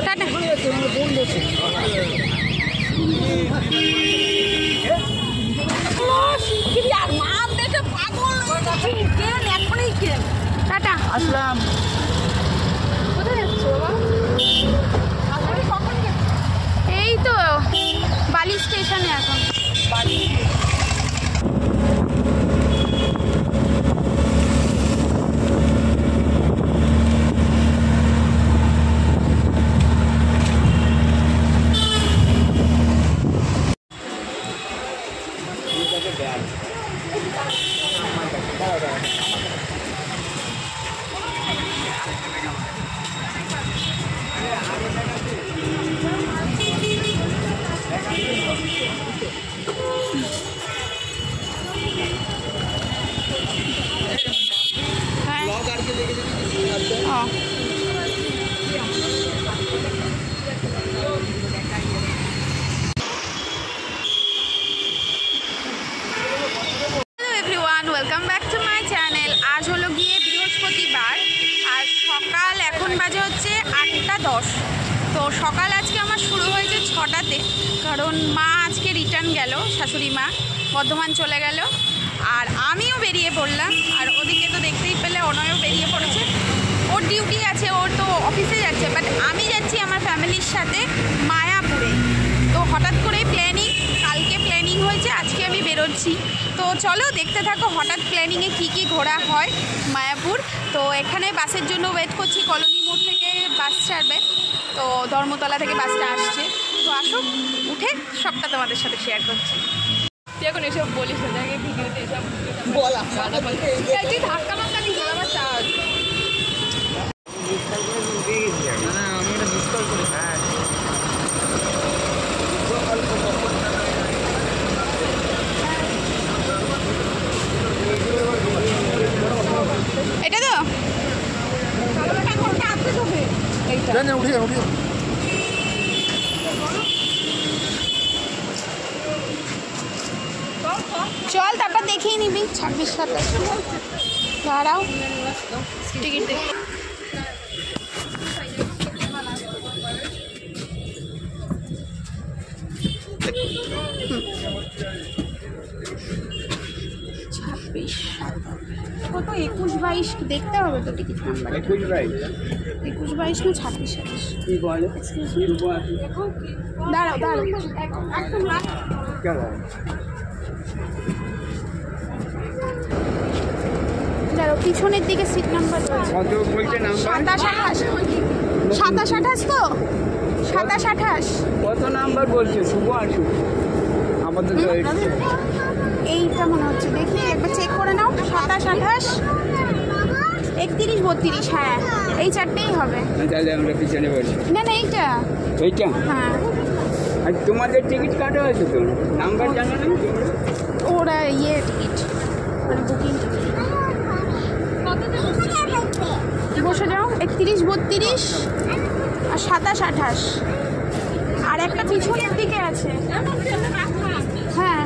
Tata. Tata, আসলাম। কোথায় যাচ্ছ বাবা? এই তো বালি স্টেশনে এখন। Welcome back to my channel. আজ হলো গিয়ে বৃহস্পতিবার আর সকাল এখন বাজে হচ্ছে 8:10। তো সকাল আজকে আমার শুরু হয়েছে 6টাতে, কারণ মা আজকে রিটার্ন গেল, শাশুড়ি মা বর্ধমান চলে গেল আর আমিও বেরিয়ে পড়লাম। আর ওদিকে তো দেখতেই পেলে অনয়ও বেরিয়ে পড়েছে, ওর ডিউটি আছে, ওর তো অফিসে যাচ্ছে, বাট আমি যাচ্ছি আমার ফ্যামিলির সাথে মায়াপুরে। তো হঠাৎ করেই প্ল্যানিং, কালকে প্ল্যানিং হয়েছে, আজকে আমি বেরোচ্ছি। তো চলো দেখতে থাকো হঠাৎ প্ল্যানিংয়ে কী ঘোরা হয় মায়াপুর। তো এখানে বাসের জন্য ওয়েট করছি, কলোনি মোড় থেকে বাস ছাড়বে, তো ধর্মতলা থেকে বাসটা আসছে। তো আসো, উঠে সবটা তোমাদের সাথে শেয়ার করছি। তুই এখন এসব বলিস না, ভিডিওতে এসব বলা ধাক্কা মাক্কা দিস আমার চার্জ। এটা তো চল, তারপর দেখিয়ে নিবি 26-27 দাঁড়াও টিকিট দেখি। কত 21-22 দেখতে হবে তো টিকিট নাম্বার। 21-22 না 26-27? দাঁড়াও দাঁড়াও, পিছনের দিকে সিট নাম্বার 27-28। 27-28 তো 27-28 কত নাম্বার বলছে? শুভ আসুক আমাদের এইটা মনে হচ্ছে, দেখি একবার চেক করে নাও। 27-28 31-32, হ্যাঁ এই চারটেই হবে। তাহলে আমরা পিছনে বসি। না এইটা হ্যাঁ। আর তোমাদের টিকিট কাটা হয়েছে তো, নাম্বার জানো না? ওরা টিকিট মানে বুকিং টিকিট। বসে যাও 31-32 আর 27-28, আর একটা পিছনের দিকে আছে। হ্যাঁ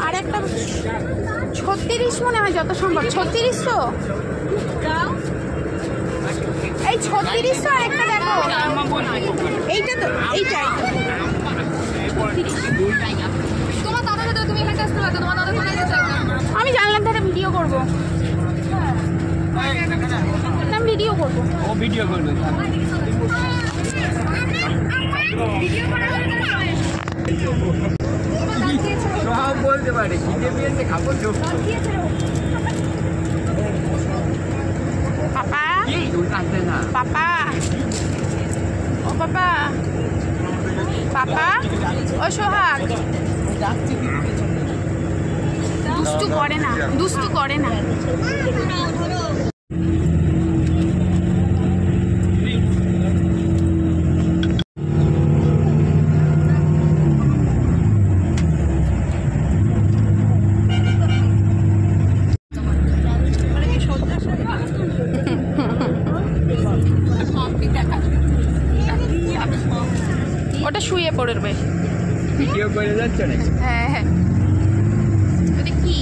আর একটা 36 মনে হয়, যত সম্ভব 36। তো এই 36 তো, আর একটা দেখো এইটা তো, এইটা তোমার দাদা দাদা, তুমি এখানে আসতে পারো, তোমার দাদা কোথায় গেছে? আমি জানলাম ধারে ভিডিও করবো, ভিডিও করবো। ও ভিডিও করবে, সব বলতে পারে, খিদে পেয়েছে খাবো। পাপা না পাপা, ও পাপা, পাপা, ও সোহাগ দুষ্টু করে না। ওটা শুয়ে পড়বে, ভিডিও করে যাচ্ছে না। হ্যাঁ ওটা কি,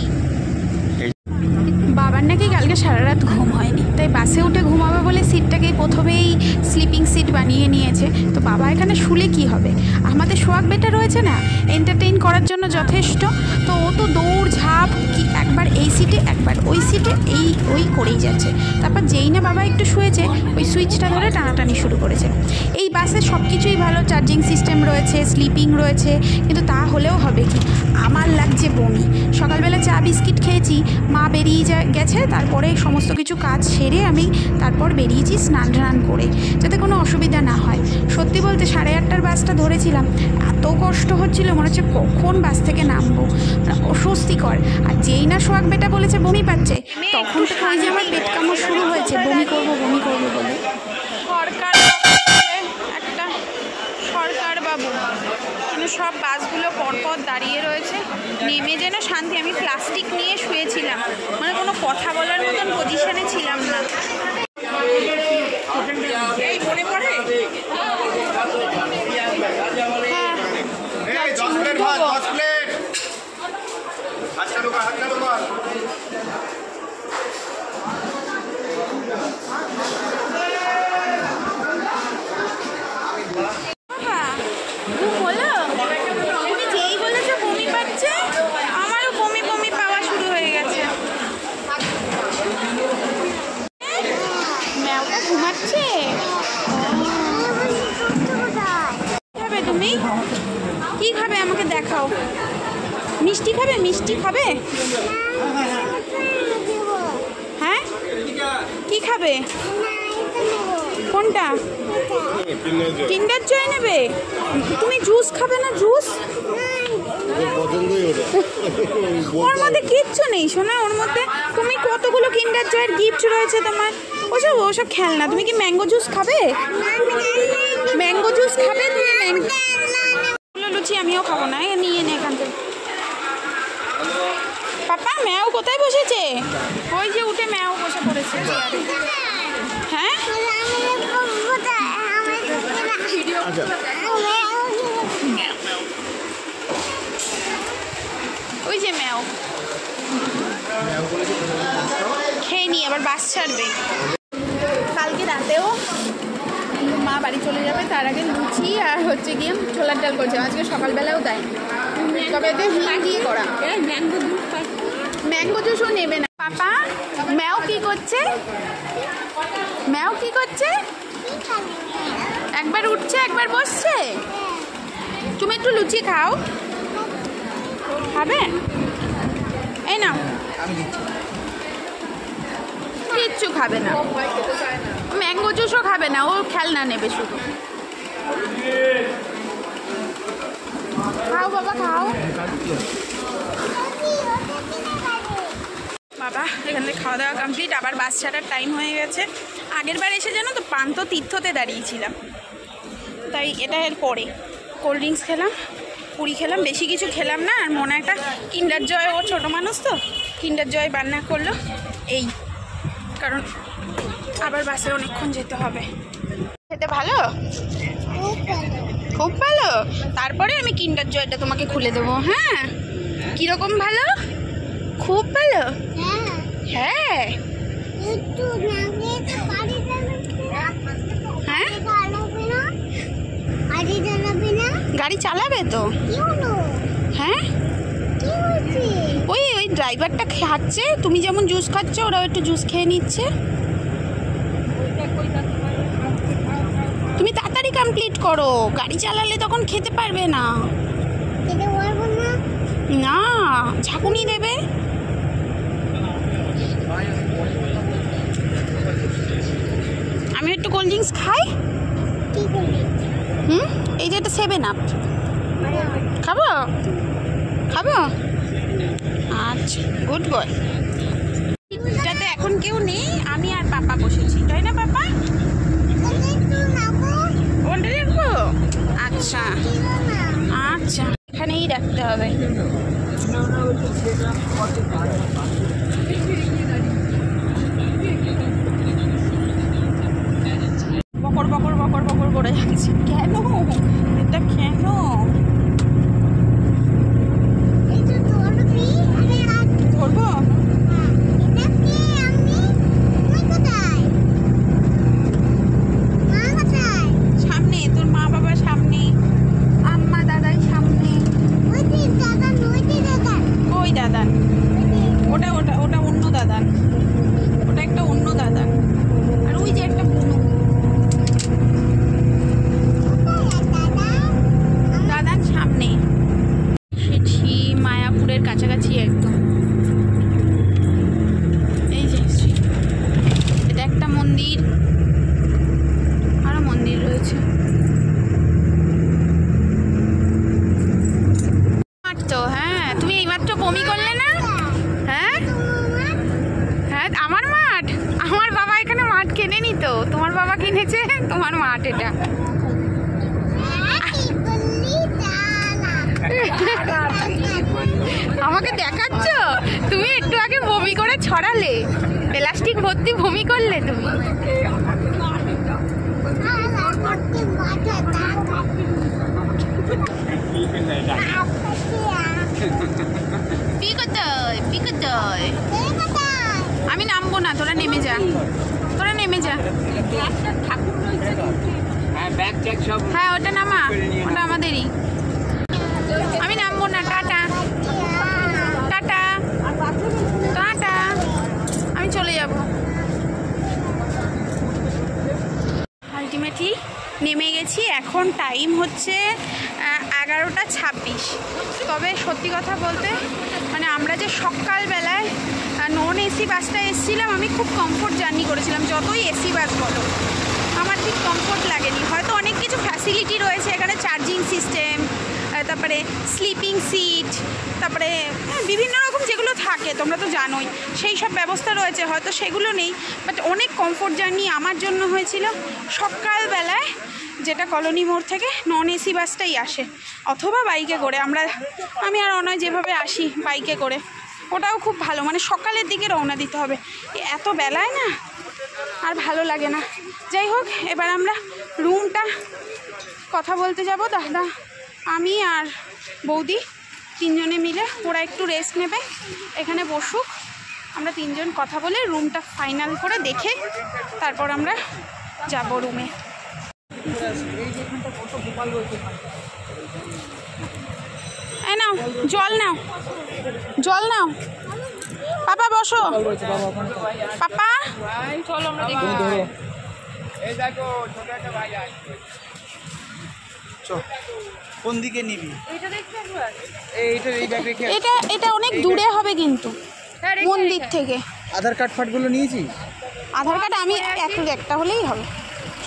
বাবার নাকি কালকে সারা রাত ঘুম হয়নি, তাই বাসে উঠে ঘুমাবে বলে সিটটাকেই প্রথমেই স্লিপিং সিট বানিয়ে নিয়েছে। বাবা এখানে শুলে কি হবে, আমাদের সোহাগ বেটা রয়েছে না এন্টারটেইন করার জন্য যথেষ্ট। তো ও তো দৌড় ঝাঁপ কি একবার এই সিটে একবার ওই সিটে ওই করেই যাচ্ছে। তারপর যেই না বাবা একটু শুয়েছে ওই সুইচটা ধরে টানাটানি শুরু করেছে। এই বাসে সব কিছুই ভালো, চার্জিং সিস্টেম রয়েছে, স্লিপিং রয়েছে, কিন্তু তা হলেও হবে কি, আমার লাগছে বমি। সকালবেলা চা বিস্কিট খেয়েছি, মা বেরিয়ে গেছে, তারপরে সমস্ত কিছু কাজ সেরে আমি তারপর বেরিয়েছি স্নান টান করে, যাতে কোনো অসুবিধা না হয়। সত্যি বলতে 8:30টার বাসটা ধরেছিলাম, এত কষ্ট হচ্ছিল, মনে হচ্ছে কখন বাস থেকে নামবো, অস্বস্তিকর। আর যেই না সোহাগ বেটা বলেছে বমি পাচ্ছে, তখন তো ওই যে আমার পেট কামড় শুরু হয়েছে, বমি করবো বলে। সরকার বাবু মানে সব বাসগুলো পরপর দাঁড়িয়ে রয়েছে, নেমে যেন শান্তি। আমি প্লাস্টিক নিয়ে শুয়েছিলাম, মানে কোনো কথা বলার মতন পজিশনে ছিলাম না। এই মনে পড়ে কি খাবে আমাকে দেখাও। মিষ্টি খাবে, মিষ্টি খাবে? হ্যাঁ কি খাবে? কোনটা? কিন্ডার জয় নেবে? তুমি জুস খাবে না? জুস ওর মধ্যে কিচ্ছু নেই শোনা, ওর মধ্যে তুমি কতগুলো কিন্ডার জয়ের গিফট রয়েছে তোমার, ওসব খেলনা। তুমি কি ম্যাঙ্গো জুস খাবে? ম্যাঙ্গো জুস খাবে তুমি? লুচি আমিও খাবো না, নিয়ে নে এখান থেকে। পাপা ম্যাও কোথায় বসেছে? ওই যে উঠে ম্যাও বসে পড়েছে। হ্যাঁ ওই যে ম্যাও খেয়ে নি, আবার বাস ছাড়বে। কালকে রাতেও মা বাড়ি চলে যাবে, তার আগে লুচি আর হচ্ছে গিয়ে ছোলার ডাল করছে। আজকে সকালবেলাও দেয়, তবে এতে হিং করা। ম্যাঙ্গো জুসও নেবে না। পাপা ম্যাও কি করছে? ম্যাও কি করছে? একবার উঠছে একবার বসছে। তুমি একটু লুচি খাও, খাবে? এই নাও। কিচ্ছু খাবে না, ম্যাঙ্গো জুসও খাবে না, ও খেলনা নেবে শুধু। খাও বাবা খাও। বাবা এখানে খাওয়া দাওয়া কমপ্লিট, আবার বাস ছাড়ার টাইম হয়ে গেছে। আগের বার এসে জানো তো পান্ত তীর্থতে দাঁড়িয়েছিলাম, তাই এটা এর পরে কোল্ড ড্রিঙ্কস খেলাম, পুরি খেলাম, বেশি কিছু খেলাম না। আর মনে একটা কিন্ডার জয়, ও ছোটো মানুষ তো কিন্ডার জয় বান্না করলো, এই কারণ আবার বাসে অনেকক্ষণ যেতে হবে। খেতে ভালো, খুব ভালো। তারপরে আমি কিন্ডার জয়টা তোমাকে খুলে দেবো। হ্যাঁ কীরকম ভালো? খুব ভালো। হ্যাঁ হ্যাঁ গাড়ি চালাবে তো? হ্যাঁ ওই ড্রাইভারটা খাচ্ছে, তুমি যেমন জুস খাচ্ছ ওরাও একটু জুস খেয়ে নিচ্ছে। তুমি তাড়াতাড়ি কমপ্লিট করো, গাড়ি চালালে তখন খেতে পারবে না। না ঝাঁকুনি দেবে। আমি একটু কোল্ড ড্রিঙ্কস খাই। এই যে এটা 7 আপ খাবো, খাবো? আচ্ছা গুড বয়। এটাতে এখন কেউ নেই, আমি আর পাপা বসেছি, তাই না পাপা? ওটা রাখবো? আচ্ছা আচ্ছা এখানেই রাখতে হবে। বকর বকর বকর বকর করে যাচ্ছে কেন? এটা কেন? ধরবো? সামনে তোর মা বাবা করছে। মাঠ তো, হ্যাঁ তুমি এইমাত্র বমি করলে না? হ্যাঁ হ্যাঁ, আমার মাঠ, আমার বাবা এখানে মাঠ কেনেনি তো, তোমার বাবা কিনেছে তোমার মাঠ এটা। আমাকে দেখাচ্ছ? তুমি একটু আগে বমি করে ছড়ালে, প্লাস্টিক ভর্তি বমি করলে তুমি। আমি নামবো না, তোরা নেমে যা, তোরা নেমে যা। হ্যাঁ ওটা নামা, ওটা আমাদেরই। আমি নামবো না, টাটা টাটা টাটা, আমি চলে যাব। আলটিমেটলি নেমে গেছি, এখন টাইম হচ্ছে 11:26। তবে সত্যি কথা বলতে মানে আমরা যে সকালবেলায় নন এসি বাসটা এসেছিলাম, আমি খুব কমফোর্ট জার্নি করেছিলাম। যতই এসি বাস বলো, আমার ঠিক কমফোর্ট লাগেনি। হয়তো অনেক কিছু ফ্যাসিলিটি রয়েছে এখানে, চার্জিং সিস্টেম, তারপরে স্লিপিং সিট, তারপরে বিভিন্ন রকম যেগুলো থাকে তোমরা তো জানোই, সেই সব ব্যবস্থা রয়েছে, হয়তো সেগুলো নেই। বাট অনেক কমফোর্ট জার্নি আমার জন্য হয়েছিল সকালবেলায়, যেটা কলোনি মোড় থেকে নন এসি বাসটাই আসে, অথবা বাইকে করে। আমি আর অনয় যেভাবে আসি বাইকে করে, ওটাও খুব ভালো। মানে সকালের দিকে রওনা দিতে হবে, এত বেলায় না আর ভালো লাগে না। যাই হোক, এবার আমরা রুমটা কথা বলতে যাব, দাদা আমি আর বৌদি তিনজনে মিলে। ওরা একটু রেস্ট নেবে, এখানে বসুক, আমরা তিনজন কথা বলে রুমটা ফাইনাল করে দেখে তারপর আমরা যাব রুমে। এই নাও জল, নাও জল, নাও পাপা, বসো পাপা, চলো আমরা দেখি। কোন দিকে নিবি? এটা অনেক দূরে হবে কিন্তু মন্দির থেকে। আধার কার্ড ফাটগুলো নিয়েছিস? আধার কার্ড আমি একটা হলেই হবে,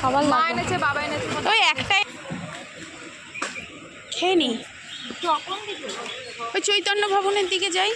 সবার মা এনেছে, বাবা এনেছে, ওই একটাই খেয়ে নি। ওই চৈতন্য ভবনের দিকে যাই।